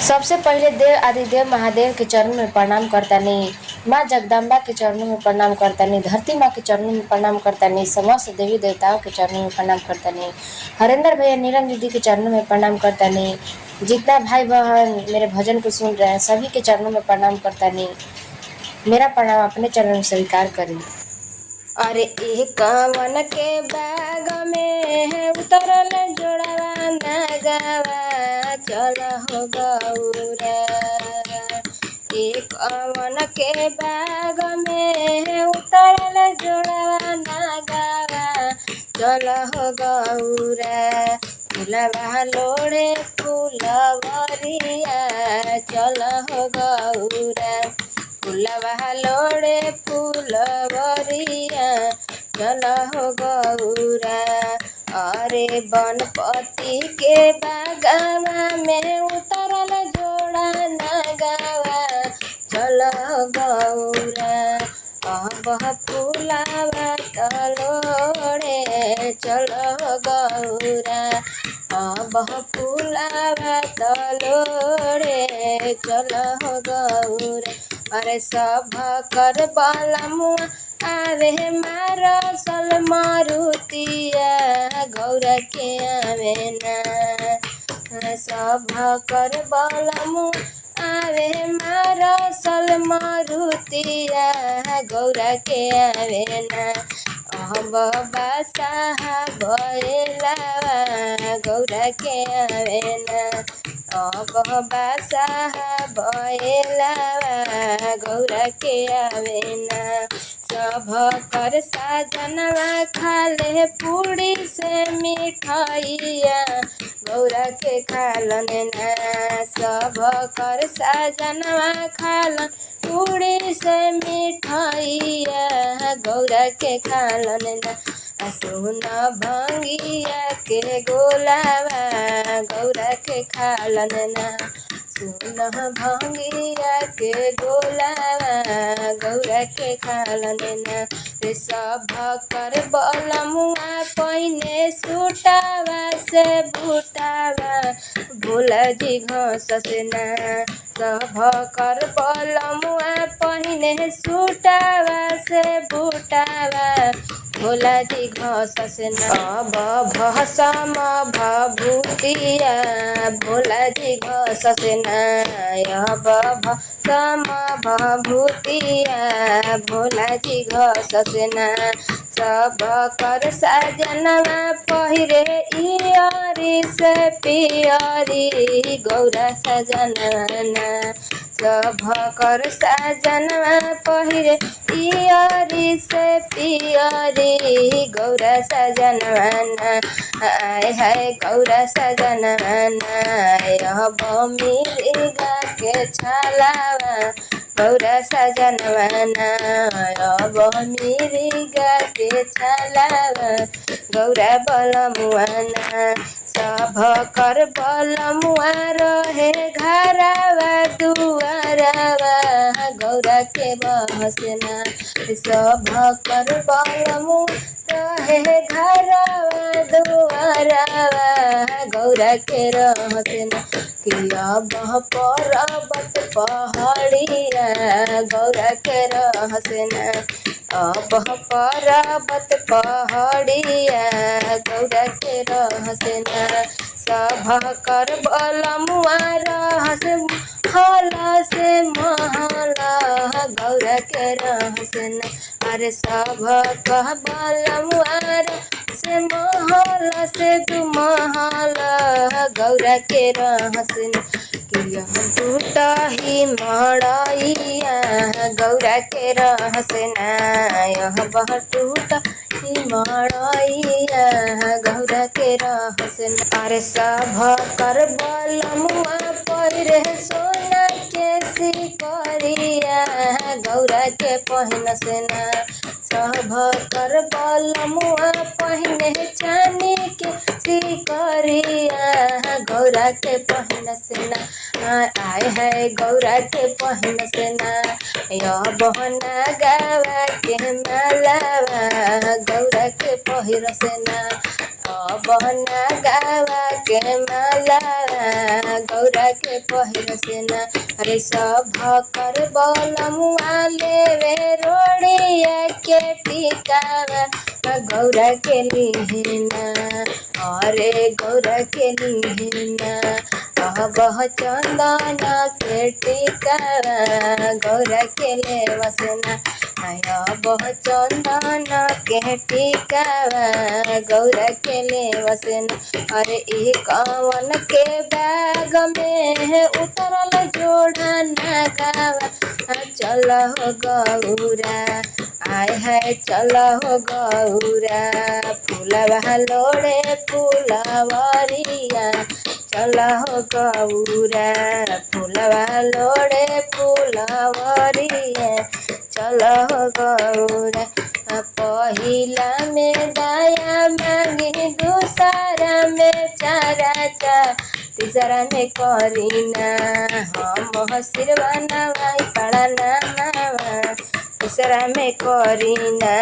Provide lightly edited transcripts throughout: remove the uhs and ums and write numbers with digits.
सबसे पहिले देव आदिदेव महादेव के चरणों में प्रणाम करतानी। माँ जगदम्बा के चरणों में प्रणाम करतानी। धरती माँ के चरणों में प्रणाम करतानी। समस्त देवी देवताओं के चरणों में प्रणाम करतानी। हरेंद्र भैया नीलम दीदी के चरणों में प्रणाम करतानी। जितना भाई बहन मेरे भजन को सुन रहे हैं सभी के चरणों में प्रणाम करतानी। मेरा प्रणाम अपने चरणों में स्वीकार करें। अरे एक कवन के बाग में उतरल जोड़वा नगवा चल हो गौरा। एक कवन के बाग में उतरल जोड़वा नगवा चल हो गौरा। फूलवा लोड़े फूलवरिया चल हो गौरा। फूलवा लोड़े फूलवरिया चल हो गौरा। अरे बनपति के बागवा में उतरल जोड़ा नगवा चल हो गौरा। अब फूलवा तलोड़े चल हो गौरा। अब फूलवा तलोड़े चल हो गौरा। अरे सब कर बलमुआ आवे मारसल मारुतिया गौरा के आवे ना। सब कर बलमुआ आवे मारसल मारुतिया गौरा के आवे ना। अब बासा भैलावा गौरा के आवे ना। अब बासा भैलावा गौरा के आवे ना। सब कर साजनवा खाले पूड़ी से मिठाइया गौरा के खालन ना। सब कर साजनवा खालन पूड़ी से मिठाइया गौरा के खालन ना। सुन भंगिया के गोलावा गौरा के खालन ना। सुन भंगिया के गोलावा गौरा के खालन ना। रे सब कर बलमुआ पहिने सुटावा से बुटावा भोला जी घस से ना। सब कर बलमुआ पहिने सुटावा से बुटावा भोला जी घस से ना। अब भसम भभूतिया भोला जी घस से ना। अब भसम भभूतिया भोला जी घस से ना। सब कर साजनवा पहिरे इयारी से पियारी गौरा सजनवा ना। सब कर साजनवा पहिरे इयारी से पियारी गौरा सजनवा ना। आय हाय गौरा सजनवा ना। अब मिर्गा के छालावा गौरा सजनवा ना। अब मिर्गा के छालावा गौरा बलमुआ ना। सब कर बलमुआ रहे घरवा दुआरवा गौरा के बहसना। सब कर बलमुआ रहे घरवा दुआरवा गौरा के रहसना। किया बह पर्वत पहाड़िया गौरा के रहसना। अब पर्वत पहाड़िया गौरा के रहसना। सब कर बलमुआ रहस महला से महला गौरा के रहसना। अरे सब कह बलमुआ से महला से तू महला गौरा के रहसना। किया टूटा ही मड़ैया गौरा के रहसना। यह बह टूटा ही मड़ैया गौरा के रहसना। अरे सब कर बलमुआ पहिरे सोना के सिकरिया गौरा के पहिनसना। सब कर बलमुआ पहिने चांदी के सिकरिया गौरा के पहिनसना। आय है गौरा के पहिनसना। यह बहना गावा के मालावा गौरा के पहिरसना। बहना गावा के माला गौरा के पहिर सेना। अरे सब कर बलमुआ लेवे रोड़िया के टिकावा गौरा के लिहिना। अरे गौरा के लिहिना बह चंदन के टिकावा गौरा के ले वसना। बह चंदन के टिकावा गौरा के ले वसना। अरे ई कवन के बैग में उतरल जोड़ा नगावा चल हो गौरा। आय हाय चल हो गौरा फूलवा लोड़े फूलवरिया चल हो गौरा फूलवा लोड़े फूलवरिया चल हो गौरा। पहिला में दाया मांगी दूसरा में चारा तीसरा में करीना हम सिरवा नवाई पड़ा नामा। तीसरा में करीना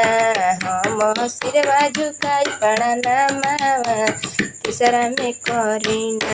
हम सिरवा झुकाई पड़ा नामा। तीसरा में करीना।